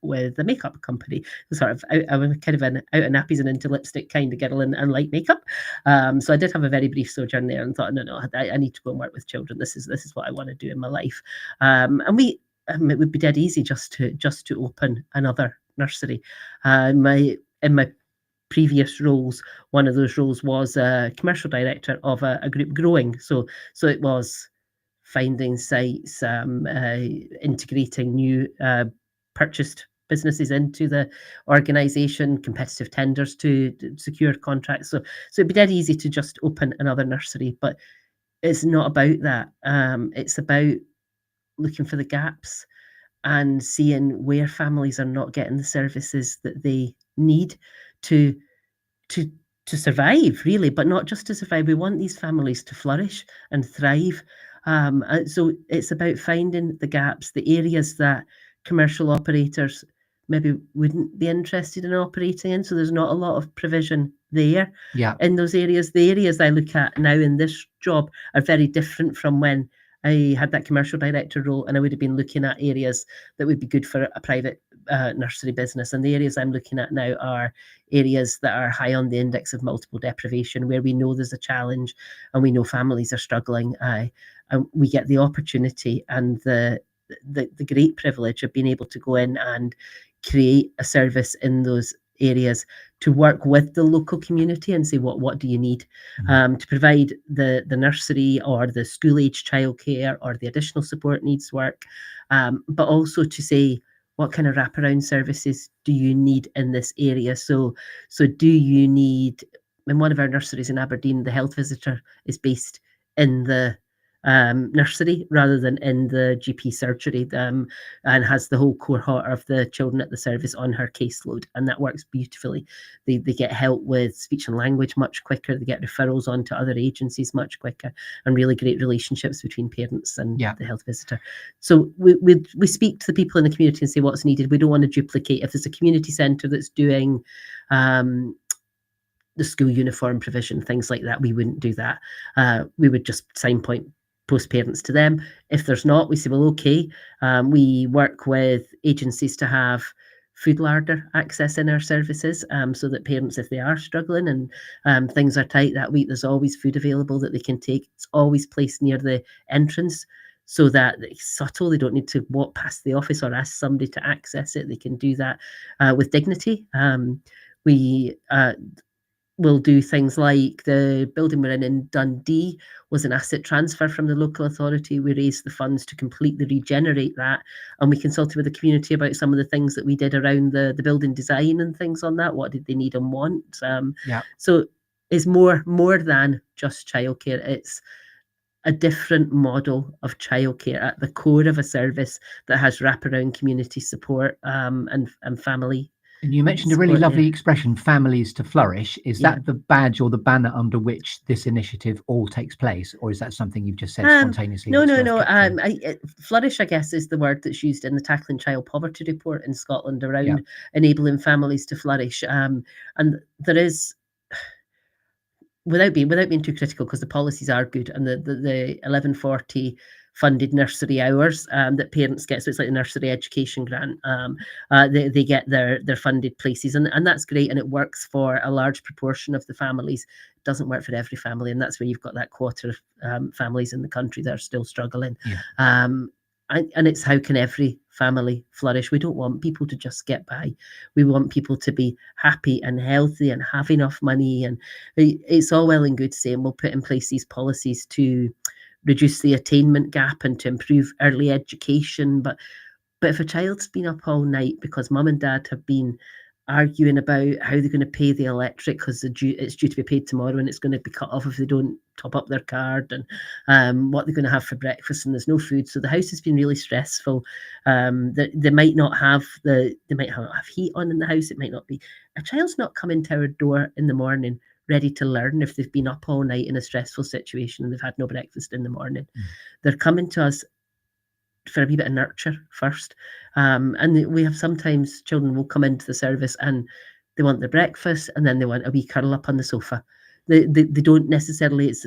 with a makeup company. I was kind of an out of nappies and into lipstick kind of girl and light makeup. So I did have a very brief sojourn there and thought, no, I need to go and work with children. This is what I want to do in my life. And it would be dead easy just to open another nursery. In my previous roles, one of those roles was a commercial director of a group growing. So it was finding sites, integrating new purchased businesses into the organisation, competitive tenders to secure contracts. So it'd be dead easy to just open another nursery, but it's not about that. It's about looking for the gaps and seeing where families are not getting the services that they need to to survive, really, but not just to survive. We want these families to flourish and thrive. And so it's about finding the gaps, the areas that commercial operators maybe wouldn't be interested in operating in. So there's not a lot of provision there in those areas. The areas I look at now in this job are very different from when I had that commercial director role, and I would have been looking at areas that would be good for a private nursery business. And the areas I'm looking at now are areas that are high on the index of multiple deprivation, where we know there's a challenge and we know families are struggling. And we get the opportunity and the great privilege of being able to go in and create a service in those areas to work with the local community and say, what do you need to provide the nursery or the school age childcare or the additional support needs work, but also to say, what kind of wraparound services do you need in this area? So do you need, in one of our nurseries in Aberdeen, the health visitor is based in the nursery rather than in the GP surgery, and has the whole cohort of the children at the service on her caseload, and that works beautifully. They get help with speech and language much quicker, they get referrals on to other agencies much quicker, and really great relationships between parents and the health visitor. So we speak to the people in the community and say what's needed. We don't want to duplicate. If there's a community centre that's doing the school uniform provision, things like that, we wouldn't do that. We would just signpost parents to them. If there's not, we say, well, okay. We work with agencies to have food larder access in our services, so that parents, if they are struggling and things are tight that week, there's always food available that they can take. It's always placed near the entrance so that it's subtle. They don't need to walk past the office or ask somebody to access it. They can do that with dignity. We will do things like the building we're in Dundee was an asset transfer from the local authority. We raised the funds to completely regenerate that, and we consulted with the community about some of the things that we did around the building design and things on that. What did they need and want? So it's more than just childcare. It's a different model of childcare at the core of a service that has wraparound community support and family. And you mentioned a really lovely expression, families to flourish. Is that the badge or the banner under which this initiative all takes place? Or is that something you've just said spontaneously? No. Flourish, I guess, is the word that's used in the Tackling Child Poverty report in Scotland around enabling families to flourish. And there is, without being too critical, because the policies are good, and the 1140 funded nursery hours that parents get, so it's like a nursery education grant. They get their funded places, and that's great, and it works for a large proportion of the families. It doesn't work for every family, and that's where you've got that quarter of families in the country that are still struggling. And it's, how can every family flourish? We don't want people to just get by. We want people to be happy and healthy and have enough money. And it's all well and good saying we'll put in place these policies to reduce the attainment gap and to improve early education. But if a child's been up all night because mum and dad have been arguing about how they're going to pay the electric because it's due to be paid tomorrow and it's going to be cut off if they don't top up their card, and what they're going to have for breakfast, and there's no food, so the house has been really stressful. They might not have heat on in the house. It might not be. A child's not coming to our door in the morning ready to learn if they've been up all night in a stressful situation and they've had no breakfast in the morning. They're coming to us for a wee bit of nurture first. And we have sometimes children will come into the service and they want their breakfast and then they want a wee curl up on the sofa. They don't necessarily, it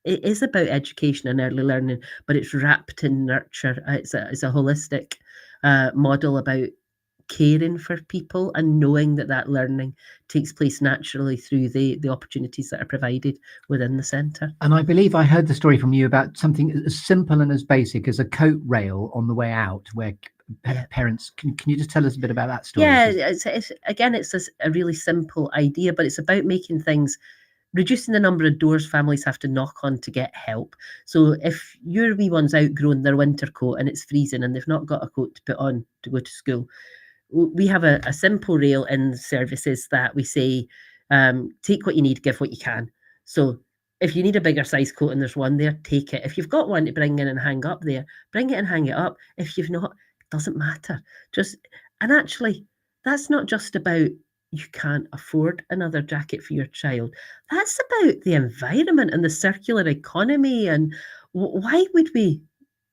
is about education and early learning, but it's wrapped in nurture. It's a holistic model about caring for people and knowing that learning takes place naturally through the opportunities that are provided within the centre. And I believe I heard the story from you about something as simple and as basic as a coat rail on the way out, where parents, can you just tell us a bit about that story? It's a really simple idea, but it's about making things reducing the number of doors families have to knock on to get help. So if your wee one's outgrown their winter coat and it's freezing and they've not got a coat to put on to go to school, we have a simple rail in services that we say, take what you need, give what you can. So if you need a bigger size coat and there's one there, take it. If you've got one to bring in and hang up there, bring it and hang it up. If you've not, it doesn't matter. And actually, that's not just about you can't afford another jacket for your child. That's about the environment and the circular economy. And why would we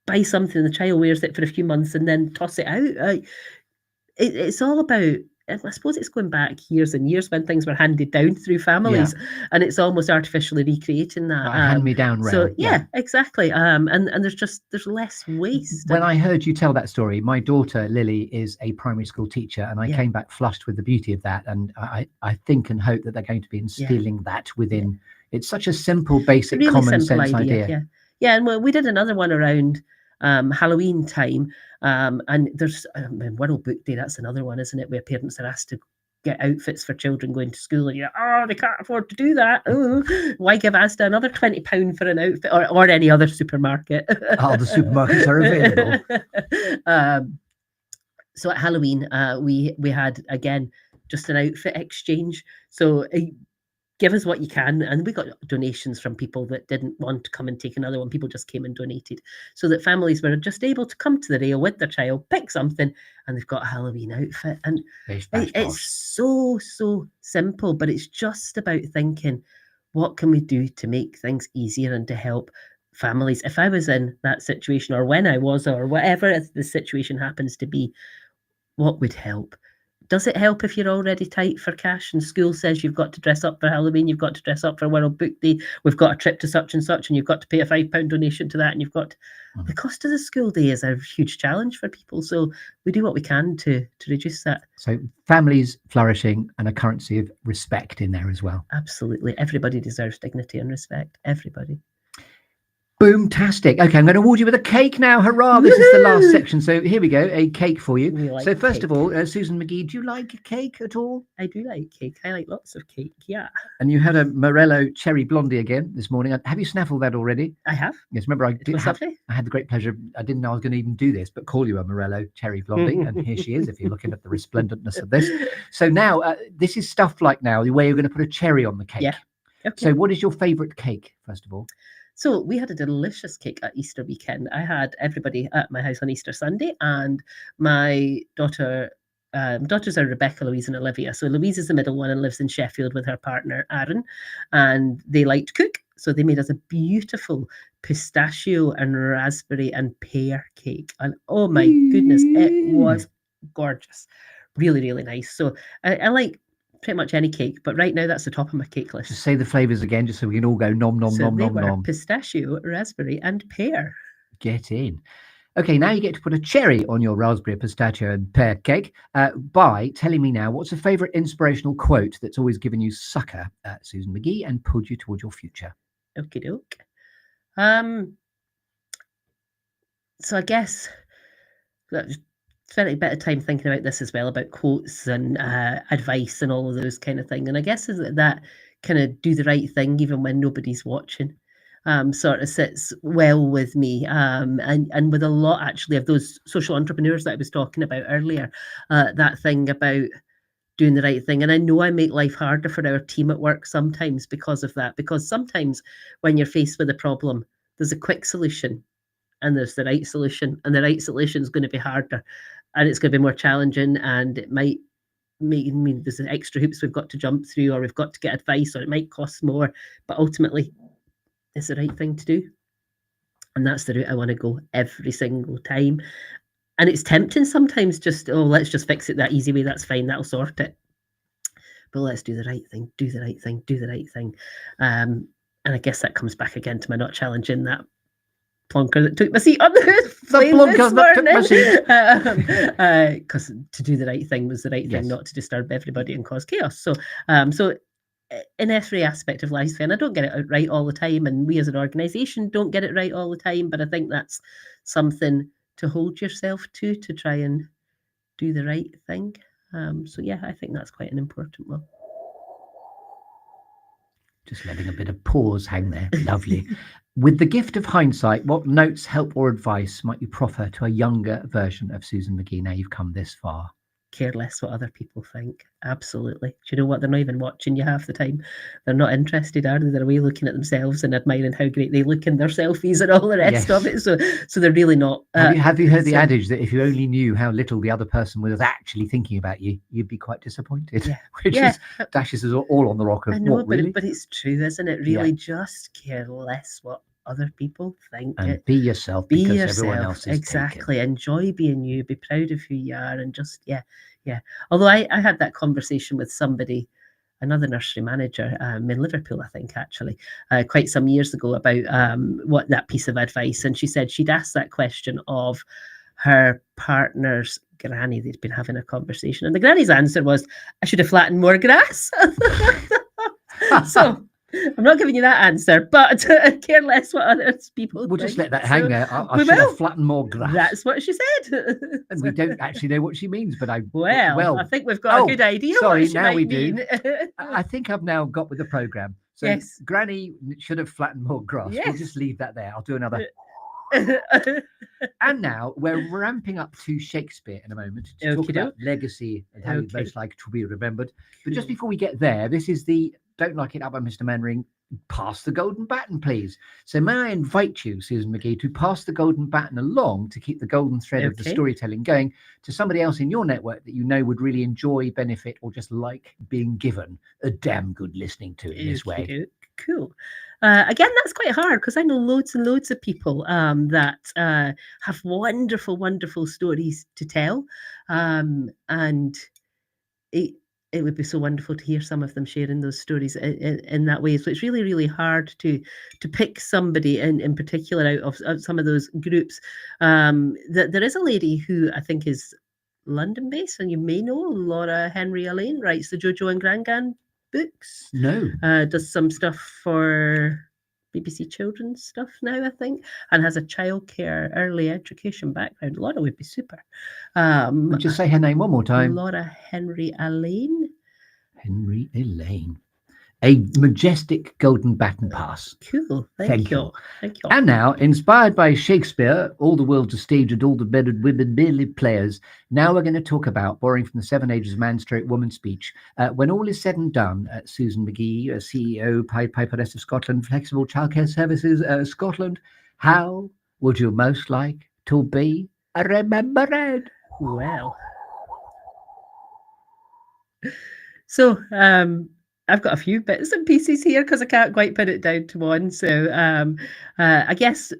buy something the child wears it for a few months and then toss it out? It's all about, I suppose it's going back years and years when things were handed down through families, and it's almost artificially recreating that. Hand-me-down rail. So yeah, exactly. And there's less waste. When I heard you tell that story, my daughter Lily is a primary school teacher, and I came back flushed with the beauty of that. And I think and hope that they're going to be instilling that within. It's such a simple, basic, really common sense idea. Yeah, and we did another one around Halloween time. And there's World Book Day, that's another one, isn't it, where parents are asked to get outfits for children going to school, and you're like, they can't afford to do that. Oh, why give Asda another £20 for an outfit, or any other supermarket? Oh, the supermarkets are available. So at Halloween, we had, again, just an outfit exchange. So give us what you can. And we got donations from people that didn't want to come and take another one. People just came and donated, so that families were just able to come to the rail with their child, pick something, and they've got a Halloween outfit. And it's so simple, but it's just about thinking, what can we do to make things easier and to help families? If I was in that situation, or when I was, or whatever the situation happens to be, what would help? Does it help if you're already tight for cash and school says you've got to dress up for Halloween, you've got to dress up for World Book Day, we've got a trip to such and such, and you've got to pay a £5 donation to that, and you've got the cost of the school day is a huge challenge for people. So we do what we can to reduce that. So families flourishing and a currency of respect in there as well. Absolutely. Everybody deserves dignity and respect. Everybody. Boomtastic. Okay, I'm going to award you with a cake now. Hurrah! This is the last section. So here we go, a cake for you. So first of all, Susan McGhee, do you like cake at all? I do like cake. I like lots of cake, yeah. And you had a Morello Cherry Blondie again this morning. Have you snaffled that already? I have. Yes, remember I had the great pleasure, I didn't know I was going to even do this, but call you a Morello Cherry Blondie. And here she is, if you're looking at the resplendentness of this. So now, this is stuff like now, the way you're going to put a cherry on the cake. Yeah. Okay. So what is your favourite cake, first of all? So we had a delicious cake at Easter weekend. I had everybody at my house on Easter Sunday, and my daughters are Rebecca, Louise, and Olivia. So Louise is the middle one and lives in Sheffield with her partner, Aaron, and they like to cook. So they made us a beautiful pistachio and raspberry and pear cake. And oh my goodness, it was gorgeous. Really, really nice. So I like pretty much any cake, but right now that's the top of my cake list. Just say the flavours again, just so we can all go nom nom nom nom nom. Pistachio, raspberry, and pear. Get in. Okay, now you get to put a cherry on your raspberry, pistachio, and pear cake by telling me now what's a favourite inspirational quote that's always given you succour, Susan McGhee, and pulled you towards your future. Okie doke. So I guess spent a bit of time thinking about this as well, about quotes and advice and all of those kind of thing. And I guess that kind of do the right thing even when nobody's watching sort of sits well with me. And with a lot actually of those social entrepreneurs that I was talking about earlier, that thing about doing the right thing. And I know I make life harder for our team at work sometimes because of that, because sometimes when you're faced with a problem, there's a quick solution and there's the right solution, and the right solution is going to be harder. And it's going to be more challenging, and it might mean there's extra hoops we've got to jump through, or we've got to get advice, or it might cost more. But ultimately, it's the right thing to do. And that's the route I want to go every single time. And it's tempting sometimes just, let's just fix it that easy way. That's fine. That'll sort it. But let's do the right thing, do the right thing, do the right thing. And I guess that comes back again to my not challenging that plonker that took my seat on the plonker that took my seat. Because to do the right thing was the right thing, not to disturb everybody and cause chaos. So in every aspect of life, and I don't get it right all the time, and we as an organisation don't get it right all the time, but I think that's something to hold yourself to try and do the right thing. So yeah, I think that's quite an important one. Just letting a bit of pause hang there. Lovely. With the gift of hindsight, what notes, help or advice might you proffer to a younger version of Susan McGhee now you've come this far? Care less what other people think. Absolutely. Do you know what? They're not even watching you half the time. They're not interested, are they? They're away looking at themselves and admiring how great they look in their selfies and all the rest of it. So they're really not. Have you heard the adage that if you only knew how little the other person was actually thinking about you, you'd be quite disappointed? Yeah. Which is dashes us all on the rock of I know, what, really? but it's true, isn't it? Really, just care less what other people think. And be yourself, be because yourself. everyone else is Exactly. taken. Enjoy being you. Be proud of who you are, and just Although I had that conversation with somebody, another nursery manager in Liverpool, I think, actually, quite some years ago, about what that piece of advice. And she said she'd asked that question of her partner's granny. They'd been having a conversation, and the granny's answer was, "I should have flattened more grass." So I'm not giving you that answer, but care less what others people We'll think. just let that hang there. I should have flattened more grass. That's what she said. And we don't actually know what she means, but I think we've got a good idea. Sorry, what she now we might do. mean. I think I've now got with the programme. So Yes. Granny should have flattened more grass. Yes. We'll just leave that there. I'll do another. And now we're ramping up to Shakespeare in a moment to talk about legacy and how you most like to be remembered. But just before we get there, this is the Don't Like It Up by Mr. Mannering. Pass the golden baton, please. So may I invite you, Susan McGhee, to pass the golden baton along to keep the golden thread of the storytelling going to somebody else in your network that you know would really enjoy, benefit, or just like being given a damn good listening to in this way. Cool. Again, that's quite hard because I know loads and loads of people that have wonderful, wonderful stories to tell. And it would be so wonderful to hear some of them sharing those stories in that way. So it's really, really hard to pick somebody in particular out of some of those groups. There is a lady who I think is London-based, and you may know, Laura Henry Alleyne, writes the Jojo and Gran Gan books. No. Does some stuff for BBC Children's stuff now, I think, and has a childcare early education background. Laura would be super. Would you say her name one more time? Laura Henry Alleyne. Henry Alleyne. A majestic golden baton pass. Cool. Thank you. Thank you. And now, inspired by Shakespeare, all the world's a stage and all the bedded women merely players. Now we're going to talk about, borrowing from the 7 Ages of Man/Woman speech, when all is said and done, Susan McGhee, CEO, Pied Piper-ess of Scotland, Flexible Childcare Services Scotland, how would you most like to be remembered? Well, so I've got a few bits and pieces here because I can't quite put it down to one. So I guess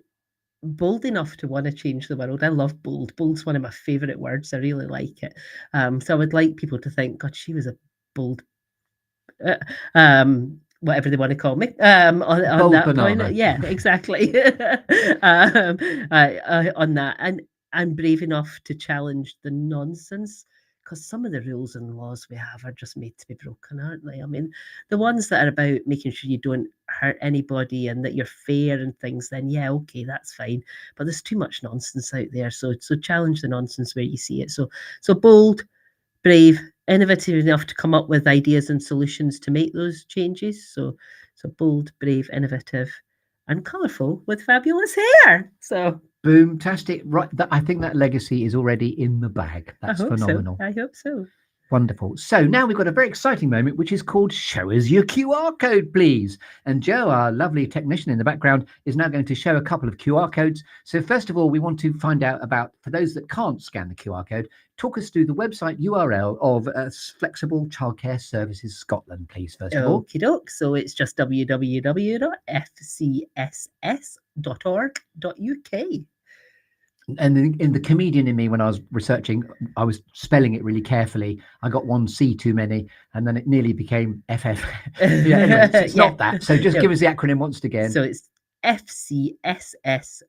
bold enough to want to change the world. I love bold. Bold's one of my favourite words. I really like it. So I would like people to think, God, she was a bold, whatever they want to call me, on that banana. point. Yeah, exactly. On that. And brave enough to challenge the nonsense. Because some of the rules and laws we have are just made to be broken, aren't they? I mean, the ones that are about making sure you don't hurt anybody and that you're fair and things, then yeah, okay, that's fine. But there's too much nonsense out there. So challenge the nonsense where you see it. So bold, brave, innovative enough to come up with ideas and solutions to make those changes. So bold, brave, innovative, and colourful with fabulous hair. So boom-tastic. Right, I think that legacy is already in the bag. That's phenomenal. I hope so. Wonderful. So now we've got a very exciting moment, which is called Show Us Your QR Code, Please. And Joe, our lovely technician in the background, is now going to show a couple of QR codes. So first of all, we want to find out about, for those that can't scan the QR code, talk us through the website URL of Flexible Childcare Services Scotland, please, first of all. Okie doke. So it's just www.fcs.org.uk. And in the comedian in me, when I was researching, I was spelling it really carefully. I got one C too many, and then it nearly became FF. Anyway, it's not that. So just give us the acronym once again. So it's fcs.org.uk.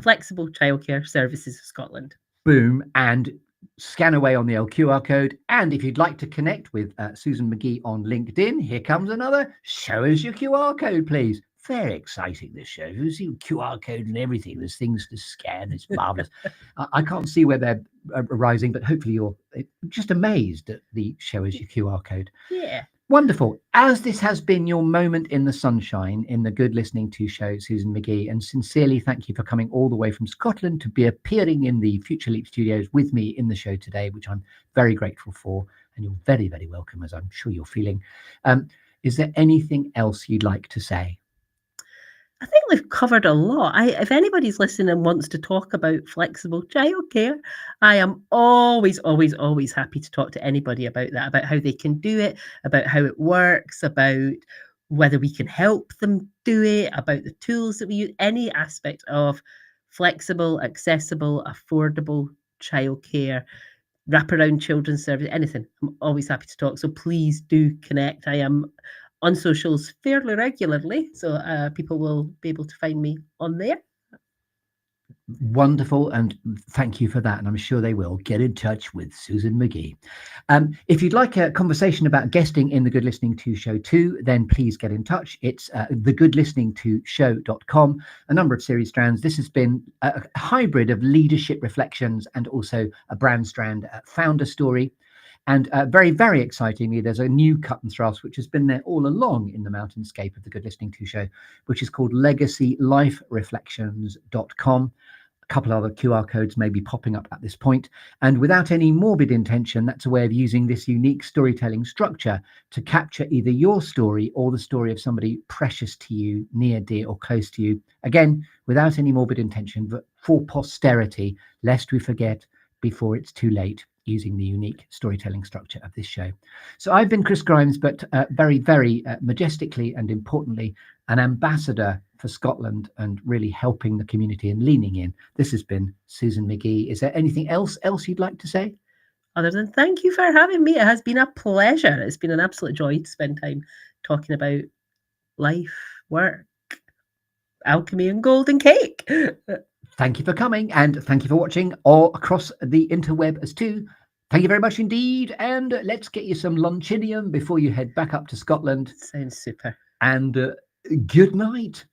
Flexible Childcare Services Scotland. Boom. And scan away on the QR code. And if you'd like to connect with Susan McGhee on LinkedIn, here comes another. Show us your QR code, please. very exciting, this show. You see QR code and everything. There's things to scan. It's marvelous. I can't see where they're arising, but hopefully you're just amazed at the show as your QR code. Yeah. Wonderful. As this has been your moment in the sunshine in the Good Listening To show, Susan McGhee, and sincerely thank you for coming all the way from Scotland to be appearing in the Future Leap studios with me in the show today, which I'm very grateful for. And you're very, very welcome, as I'm sure you're feeling. Is there anything else you'd like to say? I think we've covered a lot. If anybody's listening and wants to talk about flexible childcare, I am always, always, always happy to talk to anybody about that, about how they can do it, about how it works, about whether we can help them do it, about the tools that we use, any aspect of flexible, accessible, affordable childcare, wraparound children's service, anything. I'm always happy to talk. So please do connect. I am on socials fairly regularly, so people will be able to find me on there. Wonderful, and thank you for that, and I'm sure they will. Get in touch with Susan McGhee. If you'd like a conversation about guesting in the Good Listening To show too, then please get in touch. It's thegoodlisteningtoshow.com. A number of series strands. This has been a hybrid of leadership reflections and also a brand strand founder story. And very, very excitingly, there's a new cut and thrust, which has been there all along in the mountainscape of the Good Listening To show, which is called legacylifereflections.com. A couple other QR codes may be popping up at this point. And without any morbid intention, that's a way of using this unique storytelling structure to capture either your story or the story of somebody precious to you, near, dear, or close to you. Again, without any morbid intention, but for posterity, lest we forget before it's too late, using the unique storytelling structure of this show. So I've been Chris Grimes, but very, very majestically and importantly, an ambassador for Scotland and really helping the community and leaning in. This has been Susan McGhee. Is there anything else you'd like to say? Other than thank you for having me. It has been a pleasure. It's been an absolute joy to spend time talking about life, work, alchemy and golden cake. Thank you for coming, and thank you for watching all across the interweb as too. Thank you very much indeed, and let's get you some lunchinium before you head back up to Scotland. Sounds super. And good night.